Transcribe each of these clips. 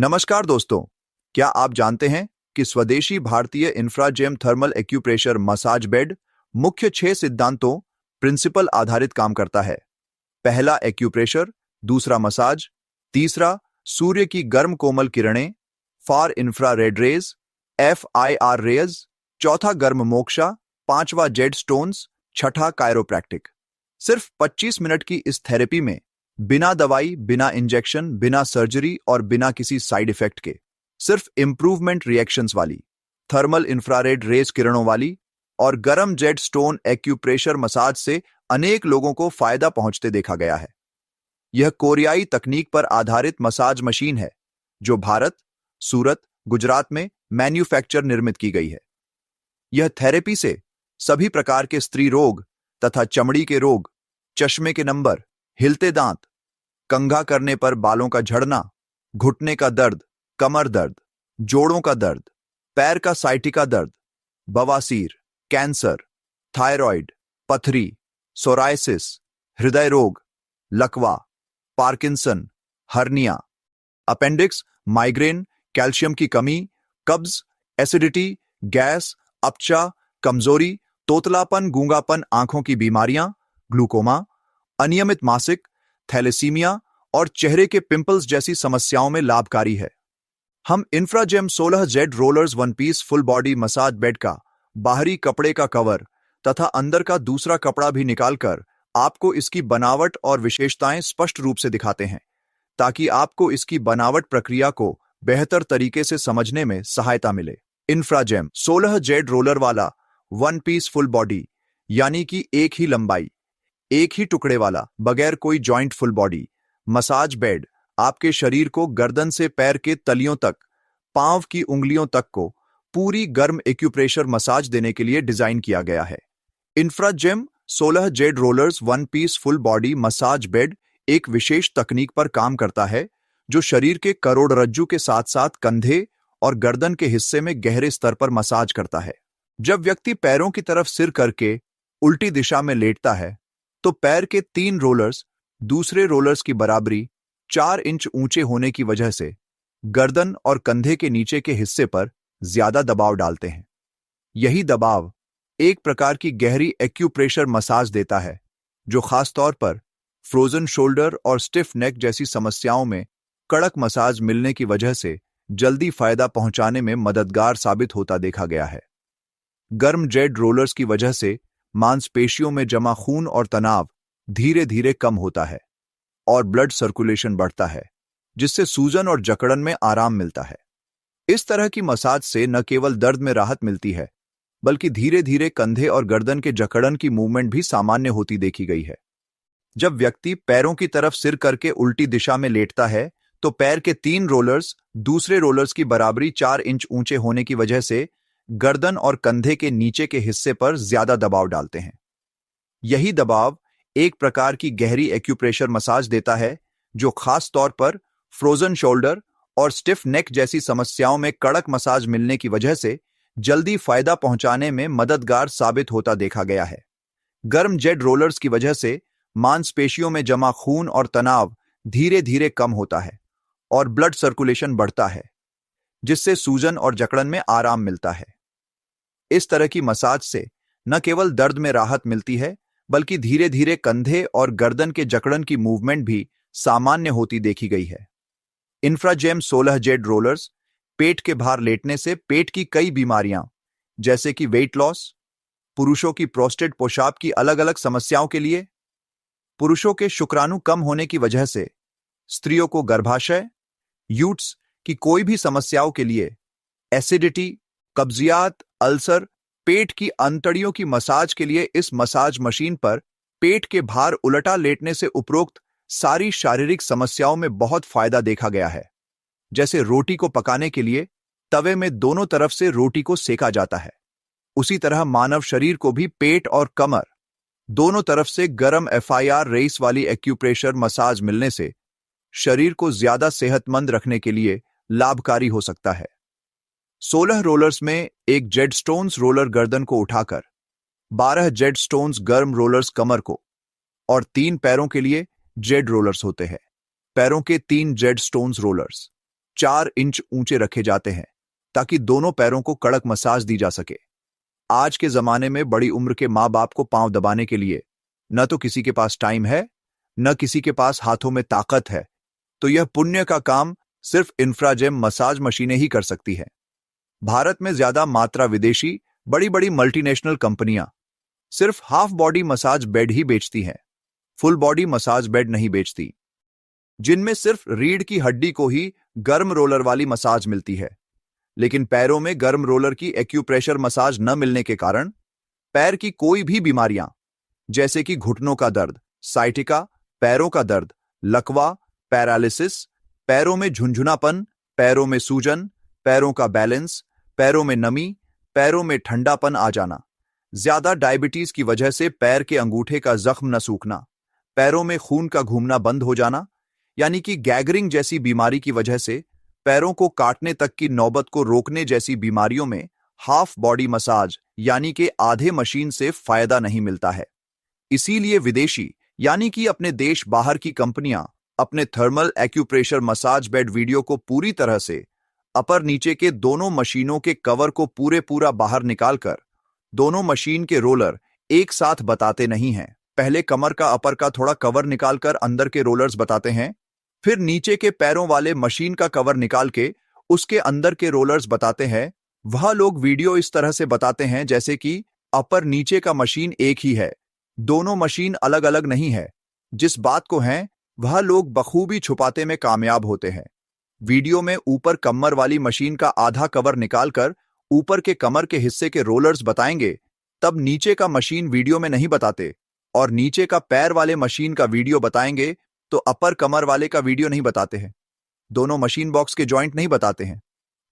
नमस्कार दोस्तों, क्या आप जानते हैं कि स्वदेशी भारतीय इंफ्राजेम थर्मल एक्यूप्रेशर मसाज बेड मुख्य 6 सिद्धांतों प्रिंसिपल आधारित काम करता है। पहला एक्यूप्रेशर, दूसरा मसाज, तीसरा सूर्य की गर्म कोमल किरणें फार इंफ्रारेड रेज FIR रेज, चौथा गर्म मोक्षा, पांचवा जेड स्टोन्स, छठा कायरोप्रैक्टिक। सिर्फ 25 मिनट की इस थेरेपी में बिना दवाई, बिना इंजेक्शन, बिना सर्जरी और बिना किसी साइड इफेक्ट के सिर्फ इंप्रूवमेंट रिएक्शंस वाली थर्मल इंफ्रारेड रेज किरणों वाली और गर्म जेड स्टोन एक्यूप्रेशर मसाज से अनेक लोगों को फायदा पहुंचते देखा गया है। यह कोरियाई तकनीक पर आधारित मसाज मशीन है जो भारत, सूरत, गुजरात में मैन्युफैक्चर निर्मित की गई है। यह थेरेपी से सभी प्रकार के स्त्री रोग तथा चमड़ी के रोग, चश्मे के नंबर, हिलते दांत, कंघा करने पर बालों का झड़ना, घुटने का दर्द, कमर दर्द, जोड़ों का दर्द, पैर का साइटिका दर्द, बवासीर, कैंसर, थायराइड, पथरी, सोरायसिस, हृदय रोग, लकवा, Parkinson, hernia, appendix, migraine, calcium की कमी, कब्ज, एसिडिटी, गैस, अपचा, कमजोरी, तोतलापन, गूंगापन, आंखों की बीमारियां, ग्लूकोमा, अनियमित मासिक, थैलेसीमिया और चेहरे के पिंपल्स जैसी समस्याओं में लाभकारी है। हम इंफ्राजेम 16 jade rollers one piece full body massage bed का बाहरी कपड़े का कवर तथा अंदर का दूसरा कपड़ा भी निकालकर आपको इसकी बनावट और विशेषताएं स्पष्ट रूप से दिखाते हैं, ताकि आपको इसकी बनावट प्रक्रिया को बेहतर तरीके से समझने में सहायता मिले। इंफ्राजेम 16 जेड रोलर वाला वन पीस फुल बॉडी यानी कि एक ही लंबाई, एक ही टुकड़े वाला, बगैर कोई joint full body massage bed आपके शरीर को गर्दन से पैर के तलियों तक, पांव की उंगलियों तक को पूरी गर्म एक्यूप्रेशर मसाज देने के लिए डिजाइन किया गया है। इंफ्राजेम 16 jade rollers one piece full body massage bed एक विशेष तकनीक पर काम करता है जो शरीर के करोड़रज्जु के साथ साथ कंधे और गर्दन के हिस्से में गहरे स्तर पर मसाज करता है। जब व्यक्ति पैरों की तरफ सिर करके उल्टी दिशा में लेटता है तो पैर के 3 रोलर्स दूसरे रोलर्स की बराबरी 4 इंच ऊंचे होने की वजह से गर्दन और कंधे के नीचे के हिस्से पर ज्यादा दबाव डालते हैं। यही दबाव एक प्रकार की गहरी एक्यूप्रेशर मसाज देता है जो खासतौर पर फ्रोजन शोल्डर और स्टिफ नेक जैसी समस्याओं में कड़क मसाज मिलने की वजह से जल्दी फायदा पहुंचाने में मददगार साबित होता देखा गया है। गर्म जेड रोलर्स की वजह से मांसपेशियों में जमा खून और तनाव धीरे धीरे कम होता है और ब्लड सर्कुलेशन बढ़ता है, जिससे सूजन और जकड़न में आराम मिलता है। इस तरह की मसाज से न केवल दर्द में राहत मिलती है, बल्कि धीरे धीरे कंधे और गर्दन के जकड़न की मूवमेंट भी सामान्य होती देखी गई है। जब व्यक्ति पैरों की तरफ सिर करके उल्टी दिशा में लेटता है तो पैर के 3 रोलर्स दूसरे रोलर्स की बराबरी 4 इंच ऊंचे होने की वजह से गर्दन और कंधे के नीचे के हिस्से पर ज्यादा दबाव डालते हैं। यही दबाव एक प्रकार की गहरी एक्यूप्रेशर मसाज देता है जो खास तौर पर फ्रोजन शोल्डर और स्टिफ नेक जैसी समस्याओं में कड़क मसाज मिलने की वजह से जल्दी फायदा पहुंचाने में मददगार साबित होता देखा गया है। गर्म जेड रोलर्स की वजह से मांसपेशियों में जमा खून और तनाव धीरे धीरे कम होता है और ब्लड सर्कुलेशन बढ़ता है, जिससे सूजन और जकड़न में आराम मिलता है। इस तरह की मसाज से न केवल दर्द में राहत मिलती है, बल्कि धीरे धीरे कंधे और गर्दन के जकड़न की मूवमेंट भी सामान्य होती देखी गई है। इंफ्राजेम 16 जेड रोलर्स पेट के भार लेटने से पेट की कई बीमारियां जैसे कि वेट लॉस, पुरुषों की प्रोस्टेट पेशाब की अलग अलग समस्याओं के लिए, पुरुषों के शुक्राणु कम होने की वजह से, स्त्रियों को गर्भाशय, यूट्स की कोई भी समस्याओं के लिए, एसिडिटी, कब्जियत, अल्सर, पेट की अंतड़ियों की मसाज के लिए इस मसाज मशीन पर पेट के भार उलटा लेटने से उपरोक्त सारी शारीरिक समस्याओं में बहुत फायदा देखा गया है। जैसे रोटी को पकाने के लिए तवे में दोनों तरफ से रोटी को सेका जाता है, उसी तरह मानव शरीर को भी पेट और कमर दोनों तरफ से गर्म FIR रेस वाली एक्यूप्रेशर मसाज मिलने से शरीर को ज्यादा सेहतमंद रखने के लिए लाभकारी हो सकता है। 16 रोलर्स में एक जेड स्टोन्स रोलर गर्दन को उठाकर, 12 जेड स्टोन्स गर्म रोलर्स कमर को और 3 पैरों के लिए जेड रोलर्स होते हैं। पैरों के 3 जेड स्टोन्स रोलर्स, 4 इंच ऊंचे रखे जाते हैं ताकि दोनों पैरों को कड़क मसाज दी जा सके। आज के जमाने में बड़ी उम्र के माँ बाप को पांव दबाने के लिए न तो किसी के पास टाइम है, न किसी के पास हाथों में ताकत है, तो यह पुण्य का काम सिर्फ इंफ्राजेम मसाज मशीनें ही कर सकती है। भारत में ज्यादा मात्रा विदेशी बड़ी बड़ी मल्टीनेशनल कंपनियां सिर्फ हाफ बॉडी मसाज बेड ही बेचती हैं, फुल बॉडी मसाज बेड नहीं बेचती, जिनमें सिर्फ रीढ़ की हड्डी को ही गर्म रोलर वाली मसाज मिलती है। लेकिन पैरों में गर्म रोलर की एक्यूप्रेशर मसाज न मिलने के कारण पैर की कोई भी बीमारियां जैसे कि घुटनों का दर्द, साइटिका, पैरों का दर्द, लकवा, पैरालिसिस, पैरों में झुंझुनापन, पैरों में सूजन, पैरों का बैलेंस, पैरों में नमी, पैरों में ठंडापन आ जाना, ज्यादा डायबिटीज की वजह से पैर के अंगूठे का जख्म न सूखना, पैरों में खून का घूमना बंद हो जाना, यानी कि गैगरिंग जैसी बीमारी की वजह से पैरों को काटने तक की नौबत को रोकने जैसी बीमारियों में हाफ बॉडी मसाज यानी कि आधे मशीन से फायदा नहीं मिलता है। इसीलिए विदेशी यानी कि अपने देश बाहर की कंपनियां अपने thermal acupressure massage bed video को पूरी तरह से अपर नीचे के दोनों मशीनों के कवर को पूरा बाहर निकालकर दोनों मशीन के रोलर एक साथ बताते नहीं हैं। पहले कमर का अपर का थोड़ा कवर निकालकर अंदर के रोलर्स बताते हैं, फिर नीचे के पैरों वाले मशीन का कवर निकाल के उसके अंदर के रोलर्स बताते हैं। वह लोग वीडियो इस तरह से बताते हैं जैसे कि अपर नीचे का मशीन एक ही है, दोनों मशीन अलग अलग नहीं है। जिस बात को है वह लोग बखूबी छुपाते में कामयाब होते हैं। वीडियो में ऊपर कमर वाली मशीन का आधा कवर निकालकर ऊपर के कमर के हिस्से के रोलर्स बताएंगे, तब नीचे का मशीन वीडियो में नहीं बताते, और नीचे का पैर वाले मशीन का वीडियो बताएंगे तो अपर कमर वाले का वीडियो नहीं बताते हैं। दोनों मशीन बॉक्स के जॉइंट नहीं बताते हैं।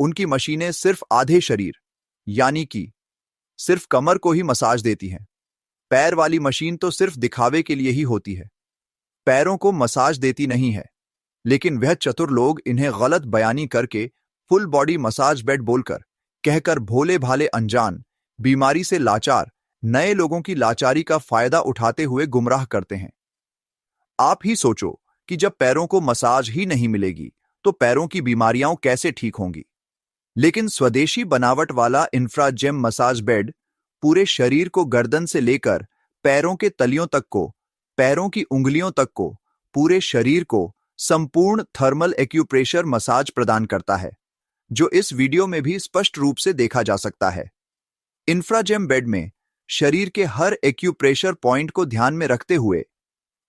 उनकी मशीनें सिर्फ आधे शरीर यानी कि सिर्फ कमर को ही मसाज देती हैं। पैर वाली मशीन तो सिर्फ दिखावे के लिए ही होती है, पैरों को मसाज देती नहीं है। लेकिन वह चतुर लोग इन्हें गलत बयानी करके फुल बॉडी मसाज बेड बोलकर कहकर भोले भाले अनजान, बीमारी से लाचार नए लोगों की लाचारी का फायदा उठाते हुए गुमराह करते हैं। आप ही सोचो कि जब पैरों को मसाज ही नहीं मिलेगी तो पैरों की बीमारियां कैसे ठीक होंगी। लेकिन स्वदेशी बनावट वाला इंफ्राजेम मसाज बेड पूरे शरीर को गर्दन से लेकर पैरों के तलियों तक को, पैरों की उंगलियों तक को, पूरे शरीर को संपूर्ण थर्मल एक्यूप्रेशर मसाज प्रदान करता है, जो इस वीडियो में भी स्पष्ट रूप से देखा जा सकता है। इंफ्राजेम बेड में शरीर के हर एक्यूप्रेशर पॉइंट को ध्यान में रखते हुए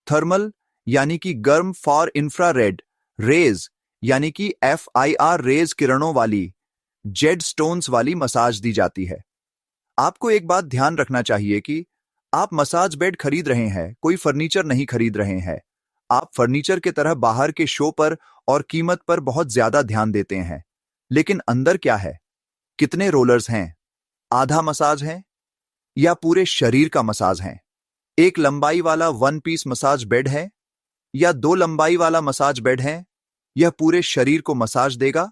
थर्मल यानी कि गर्म फॉर इंफ्रारेड रेज यानी कि FIR रेज किरणों वाली जेड स्टोन्स वाली मसाज दी जाती है। आपको एक बात ध्यान रखना चाहिए कि आप मसाज बेड खरीद रहे हैं, कोई फर्नीचर नहीं खरीद रहे हैं। आप फर्नीचर के तरह बाहर के शो पर और कीमत पर बहुत ज्यादा ध्यान देते हैं, लेकिन अंदर क्या है, कितने रोलर्स हैं, आधा मसाज है या पूरे शरीर का मसाज है, एक लंबाई वाला 1 पीस मसाज बेड है या 2 लंबाई वाला मसाज बेड है, यह पूरे शरीर को मसाज देगा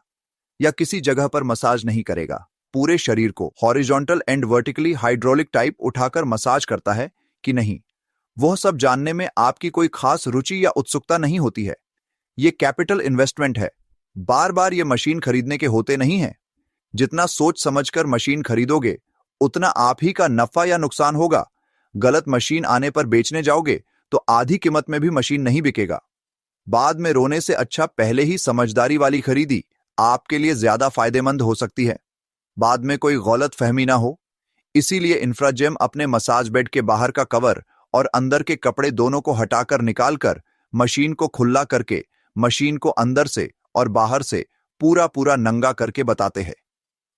या किसी जगह पर मसाज नहीं करेगा। पूरे शरीर को horizontal and vertically hydraulic type उठाकर मसाज करता है कि नहीं, वह सब जानने में आपकी कोई खास रुचि या उत्सुकता नहीं होती है। यह कैपिटल इन्वेस्टमेंट है, बार बार यह मशीन खरीदने के होते नहीं है। जितना सोच समझकर मशीन खरीदोगे उतना आप ही का नफा या नुकसान होगा। गलत मशीन आने पर बेचने जाओगे तो आधी कीमत में भी मशीन नहीं बिकेगा। बाद में रोने से अच्छा पहले ही समझदारी वाली खरीदी आपके लिए ज्यादा फायदेमंद हो सकती है, बाद में कोई गलत फहमी ना हो। इसीलिए इंफ्राजेम अपने मसाज बेड के बाहर का कवर और अंदर के कपड़े दोनों को हटाकर निकालकर मशीन को खुला करके मशीन को अंदर से और बाहर से पूरा नंगा करके बताते हैं,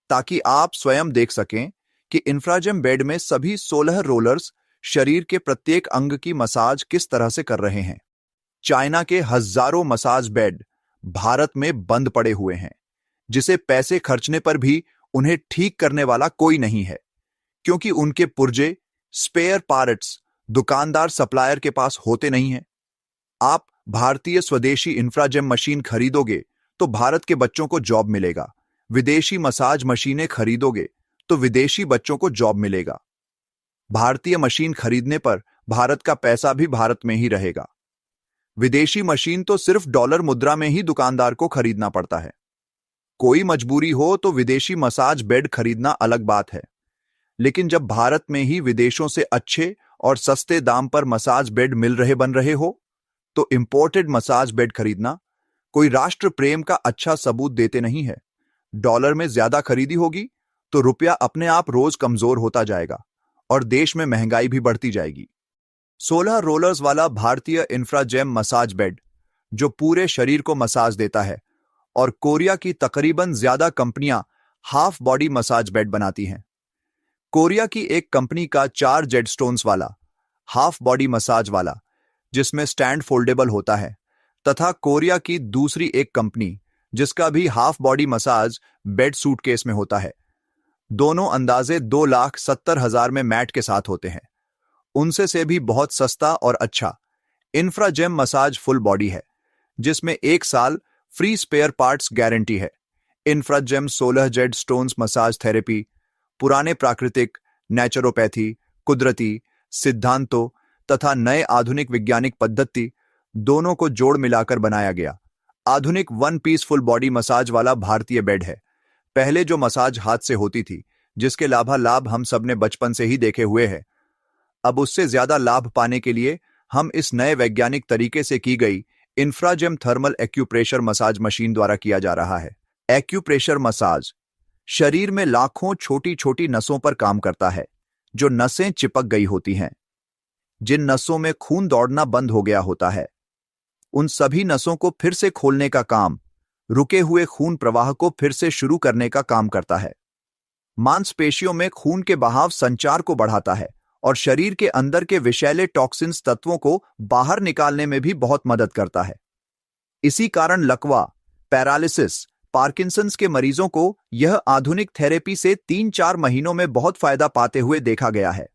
ताकि आप स्वयं देख सकें कि इंफ्राजेम बेड में सभी 16 रोलर्स शरीर के प्रत्येक अंग की मसाज किस तरह से कर रहे हैं। चाइना के हजारों मसाज बेड भारत में बंद पड़े हुए हैं, जिसे पैसे खर्चने पर भी उन्हें ठीक करने वाला कोई नहीं है, क्योंकि उनके पुर्जे स्पेयर पार्ट्स दुकानदार सप्लायर के पास होते नहीं हैं। आप भारतीय स्वदेशी इंफ्राजेम मशीन खरीदोगे तो भारत के बच्चों को जॉब मिलेगा, विदेशी मसाज मशीनें खरीदोगे तो विदेशी बच्चों को जॉब मिलेगा। भारतीय मशीन खरीदने पर भारत का पैसा भी भारत में ही रहेगा। विदेशी मशीन तो सिर्फ डॉलर मुद्रा में ही दुकानदार को खरीदना पड़ता है। कोई मजबूरी हो तो विदेशी मसाज बेड खरीदना अलग बात है, लेकिन जब भारत में ही विदेशों से अच्छे और सस्ते दाम पर मसाज बेड बन रहे हो, तो इंपोर्टेड मसाज बेड खरीदना कोई राष्ट्र प्रेम का अच्छा सबूत देते नहीं है। डॉलर में ज्यादा खरीदी होगी तो रुपया अपने आप रोज कमजोर होता जाएगा और देश में महंगाई भी बढ़ती जाएगी। 16 रोलर्स वाला भारतीय इंफ्राजेम मसाज बेड जो पूरे शरीर को मसाज देता है, और कोरिया की तकरीबन ज्यादा कंपनियां हाफ बॉडी मसाज बेड बनाती हैं। कोरिया की एक कंपनी का 4 जेडस्टोन्स वाला हाफ बॉडी मसाज वाला जिसमें स्टैंड फोल्डेबल होता है, तथा कोरिया की दूसरी एक कंपनी जिसका भी half body massage bed suitcase में होता है। दोनों अंदाजे 2,70,000 में मैट के साथ होते हैं। उनसे से भी बहुत सस्ता और अच्छा इंफ्राजेम मसाज फुल बॉडी है, जिसमें 1 साल फ्री स्पेयर पार्ट्स गारंटी है। इंफ्राजेम 16 जेड स्टोन्स मसाज थेरेपी पुराने प्राकृतिक, नेचुरोपैथी, कुदरती सिद्धांतों तथा नए आधुनिक वैज्ञानिक पद्धति दोनों को जोड़ मिलाकर बनाया गया आधुनिक 1 पीस फुल बॉडी मसाज वाला भारतीय बेड है। पहले जो मसाज हाथ से होती थी, जिसके लाभालाभ हम सबने बचपन से ही देखे हुए हैं, अब उससे ज्यादा लाभ पाने के लिए हम इस नए वैज्ञानिक तरीके से की गई इंफ्राजेम थर्मल एक्यूप्रेशर मसाज मशीन द्वारा किया जा रहा है। एक्यूप्रेशर मसाज शरीर में लाखों छोटी छोटी नसों पर काम करता है, जो नसें चिपक गई होती हैं। जिन नसों में खून दौड़ना बंद हो गया होता है, उन सभी नसों को फिर से खोलने का काम, रुके हुए खून प्रवाह को फिर से शुरू करने का काम करता है। मांसपेशियों में खून के बहाव संचार को बढ़ाता है और शरीर के अंदर के विषैले टॉक्सिन्स तत्वों को बाहर निकालने में भी बहुत मदद करता है। इसी कारण लकवा, पैरालिसिस, पार्किंसंस के मरीजों को यह आधुनिक थेरेपी से 3-4 महीनों में बहुत फायदा पाते हुए देखा गया है।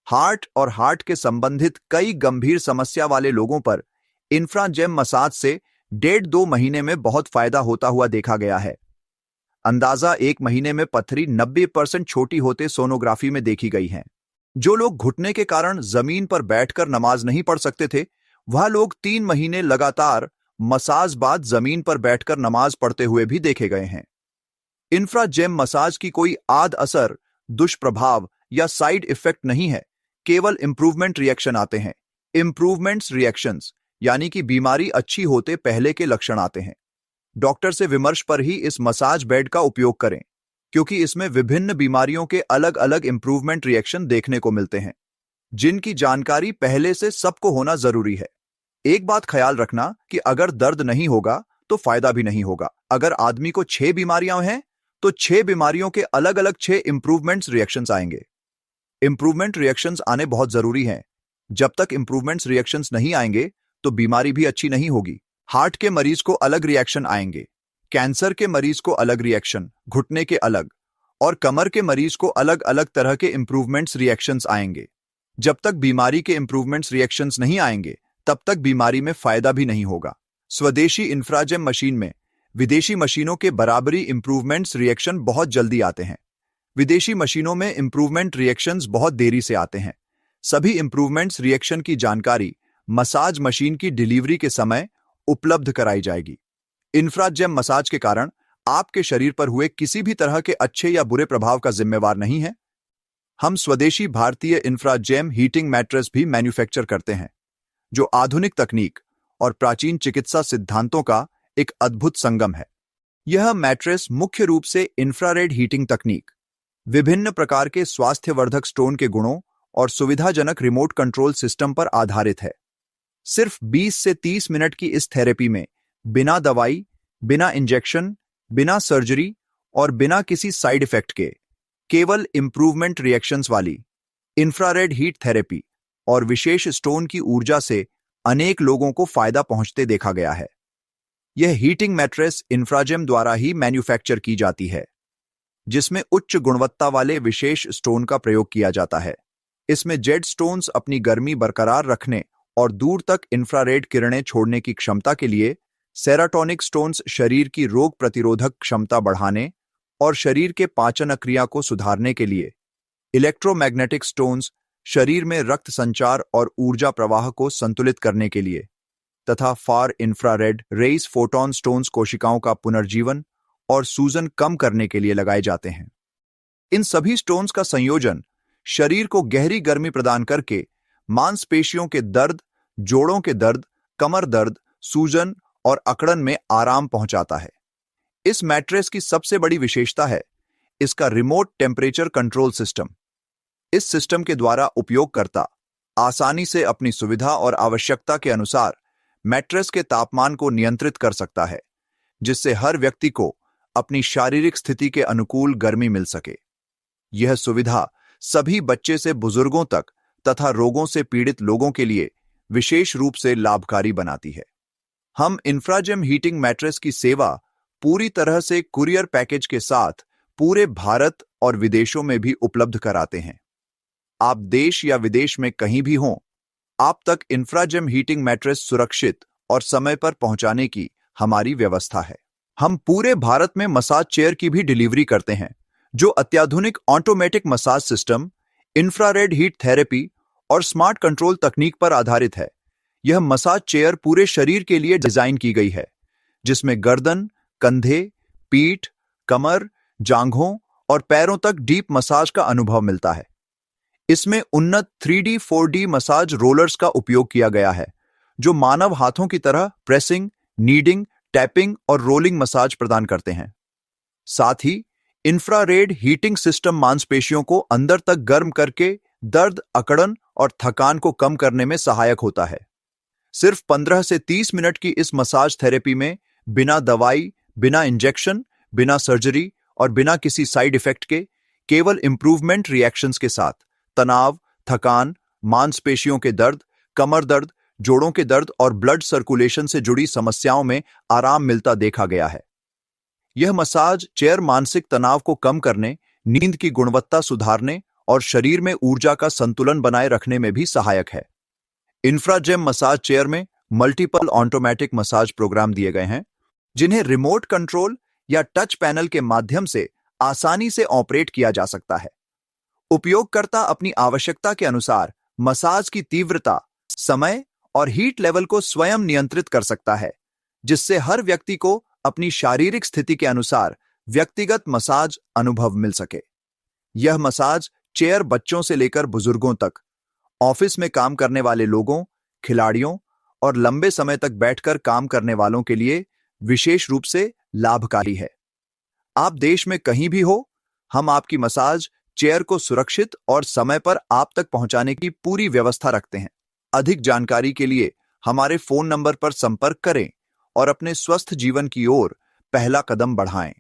हार्ट और हार्ट के संबंधित कई गंभीर समस्या वाले लोगों पर इंफ्राजेम मसाज से 1.5-2 महीने में बहुत फायदा होता हुआ देखा गया है। अंदाजा 1 महीने में पथरी 90% छोटी होते सोनोग्राफी में देखी गई है। जो लोग घुटने के कारण जमीन पर बैठकर नमाज नहीं पढ़ सकते थे, वह लोग 3 महीने लगातार मसाज बाद जमीन पर बैठकर नमाज पढ़ते हुए भी देखे गए हैं। इंफ्राजेम मसाज की कोई आद असर, दुष्प्रभाव या साइड इफेक्ट नहीं है, केवल इंप्रूवमेंट रिएक्शन आते हैं। इंप्रूवमेंट्स रिएक्शंस यानी कि बीमारी अच्छी होते पहले के लक्षण आते हैं। डॉक्टर से विमर्श पर ही इस मसाज बेड का उपयोग करें, क्योंकि इसमें विभिन्न बीमारियों के अलग अलग इंप्रूवमेंट रिएक्शन देखने को मिलते हैं, जिनकी जानकारी पहले से सबको होना जरूरी है। एक बात ख्याल रखना कि अगर दर्द नहीं होगा तो फायदा भी नहीं होगा। अगर आदमी को 6 बीमारियां हैं तो 6 बीमारियों के अलग अलग 6 इंप्रूवमेंट्स रिएक्शंस आएंगे। इंप्रूवमेंट रिएक्शंस आने बहुत जरूरी हैं। जब तक इंप्रूवमेंट्स रिएक्शंस नहीं आएंगे तो बीमारी भी अच्छी नहीं होगी। हार्ट के मरीज को अलग रिएक्शन आएंगे, कैंसर के मरीज को अलग रिएक्शन, घुटने के अलग, और कमर के मरीज को अलग अलग तरह के इंप्रूवमेंट्स रिएक्शंस आएंगे। जब तक बीमारी के इंप्रूवमेंट्स रिएक्शंस नहीं आएंगे तब तक बीमारी में फायदा भी नहीं होगा। स्वदेशी इंफ्राजेम मशीन में विदेशी मशीनों के बराबरी इंप्रूवमेंट्स रिएक्शन बहुत जल्दी आते हैं। विदेशी मशीनों में इंप्रूवमेंट रिएक्शंस बहुत देरी से आते हैं। सभी इंप्रूवमेंट्स रिएक्शन की जानकारी मसाज मशीन की डिलीवरी के समय उपलब्ध कराई जाएगी। इंफ्राजेम मसाज के कारण आपके शरीर पर हुए किसी भी तरह के अच्छे या बुरे प्रभाव का जिम्मेवार नहीं है। हम स्वदेशी भारतीय इंफ्राजेम हीटिंग मैट्रेस भी मैन्युफैक्चर करते हैं, जो आधुनिक तकनीक और प्राचीन चिकित्सा सिद्धांतों का एक अद्भुत संगम है। यह मैट्रेस मुख्य रूप से इंफ्रारेड हीटिंग तकनीक, विभिन्न प्रकार के स्वास्थ्यवर्धक स्टोन के गुणों और सुविधाजनक रिमोट कंट्रोल सिस्टम पर आधारित है। सिर्फ 20 से 30 मिनट की इस थेरेपी में बिना दवाई, बिना इंजेक्शन, बिना सर्जरी और बिना किसी साइड इफेक्ट के केवल इंप्रूवमेंट रिएक्शंस वाली इंफ्रारेड हीट थेरेपी और विशेष स्टोन की ऊर्जा से अनेक लोगों को फायदा पहुंचते देखा गया है। यह हीटिंग मैट्रेस इंफ्राजेम द्वारा ही मैन्युफैक्चर की जाती है, जिसमें उच्च गुणवत्ता वाले विशेष स्टोन का प्रयोग किया जाता है। इसमें जेड स्टोन्स अपनी गर्मी बरकरार रखने और दूर तक इंफ्रारेड किरणें छोड़ने की क्षमता के लिए, सेराटोनिक स्टोन्स शरीर की रोग प्रतिरोधक क्षमता बढ़ाने और शरीर के पाचन क्रिया को सुधारने के लिए, इलेक्ट्रोमैग्नेटिक स्टोन्स शरीर में रक्त संचार और ऊर्जा प्रवाह को संतुलित करने के लिए, तथा फार इंफ्रारेड रेस फोटॉन स्टोन्स कोशिकाओं का पुनर्जीवन और सूजन कम करने के लिए लगाए जाते हैं। इन सभी स्टोन्स का संयोजन शरीर को गहरी गर्मी प्रदान करके मांसपेशियों के दर्द, जोड़ों के दर्द, कमर दर्द, सूजन और अकड़न में आराम पहुंचाता है। इस मैट्रेस की सबसे बड़ी विशेषता है इसका रिमोट टेम्परेचर कंट्रोल सिस्टम। इस सिस्टम के द्वारा उपयोगकर्ता आसानी से अपनी सुविधा और आवश्यकता के अनुसार मैट्रेस के तापमान को नियंत्रित कर सकता है, जिससे हर व्यक्ति को अपनी शारीरिक स्थिति के अनुकूल गर्मी मिल सके। यह सुविधा सभी बच्चे से बुजुर्गों तक तथा रोगों से पीड़ित लोगों के लिए विशेष रूप से लाभकारी बनाती है। हम इंफ्राजेम हीटिंग मैट्रेस की सेवा पूरी तरह से कुरियर पैकेज के साथ पूरे भारत और विदेशों में भी उपलब्ध कराते हैं। आप देश या विदेश में कहीं भी हों, आप तक इंफ्राजेम हीटिंग मैट्रेस सुरक्षित और समय पर पहुंचाने की हमारी व्यवस्था है। हम पूरे भारत में मसाज चेयर की भी डिलीवरी करते हैं, जो अत्याधुनिक automatic massage system, infrared heat therapy और स्मार्ट कंट्रोल तकनीक पर आधारित है। यह मसाज चेयर पूरे शरीर के लिए डिजाइन की गई है, जिसमें गर्दन, कंधे, पीठ, कमर, जांघों और पैरों तक डीप मसाज का अनुभव मिलता है। इसमें उन्नत 3D 4D मसाज रोलर्स का उपयोग किया गया है, जो मानव हाथों की तरह प्रेसिंग, नीडिंग, टैपिंग और रोलिंग मसाज प्रदान करते हैं। साथ ही इंफ्रारेड हीटिंग सिस्टम मांसपेशियों को अंदर तक गर्म करके दर्द, अकड़न और थकान को कम करने में सहायक होता है। सिर्फ 15 से 30 मिनट की इस मसाज थेरेपी में बिना दवाई, बिना इंजेक्शन, बिना सर्जरी और बिना किसी साइड इफेक्ट के केवल इंप्रूवमेंट रिएक्शंस के साथ तनाव, थकान, मांसपेशियों के दर्द, कमर दर्द, जोड़ों के दर्द और ब्लड सर्कुलेशन से जुड़ी समस्याओं में आराम मिलता देखा गया है। यह मसाज चेयर मानसिक तनाव को कम करने, नींद की गुणवत्ता सुधारने और शरीर में ऊर्जा का संतुलन बनाए रखने में भी सहायक है। इंफ्राजेम मसाज चेयर में मल्टीपल ऑटोमेटिक मसाज प्रोग्राम दिए गए हैं, जिन्हें रिमोट कंट्रोल या टच पैनल के माध्यम से आसानी से ऑपरेट किया जा सकता है। उपयोगकर्ता अपनी आवश्यकता के अनुसार मसाज की तीव्रता, समय और हीट लेवल को स्वयं नियंत्रित कर सकता है, जिससे हर व्यक्ति को अपनी शारीरिक स्थिति के अनुसार व्यक्तिगत मसाज अनुभव मिल सके। यह मसाज चेयर बच्चों से लेकर बुजुर्गों तक, ऑफिस में काम करने वाले लोगों, खिलाड़ियों और लंबे समय तक बैठकर काम करने वालों के लिए विशेष रूप से लाभकारी है। आप देश में कहीं भी हो, हम आपकी मसाज चेयर को सुरक्षित और समय पर आप तक पहुंचाने की पूरी व्यवस्था रखते हैं। अधिक जानकारी के लिए हमारे फोन नंबर पर संपर्क करें और अपने स्वस्थ जीवन की ओर पहला कदम बढ़ाएं।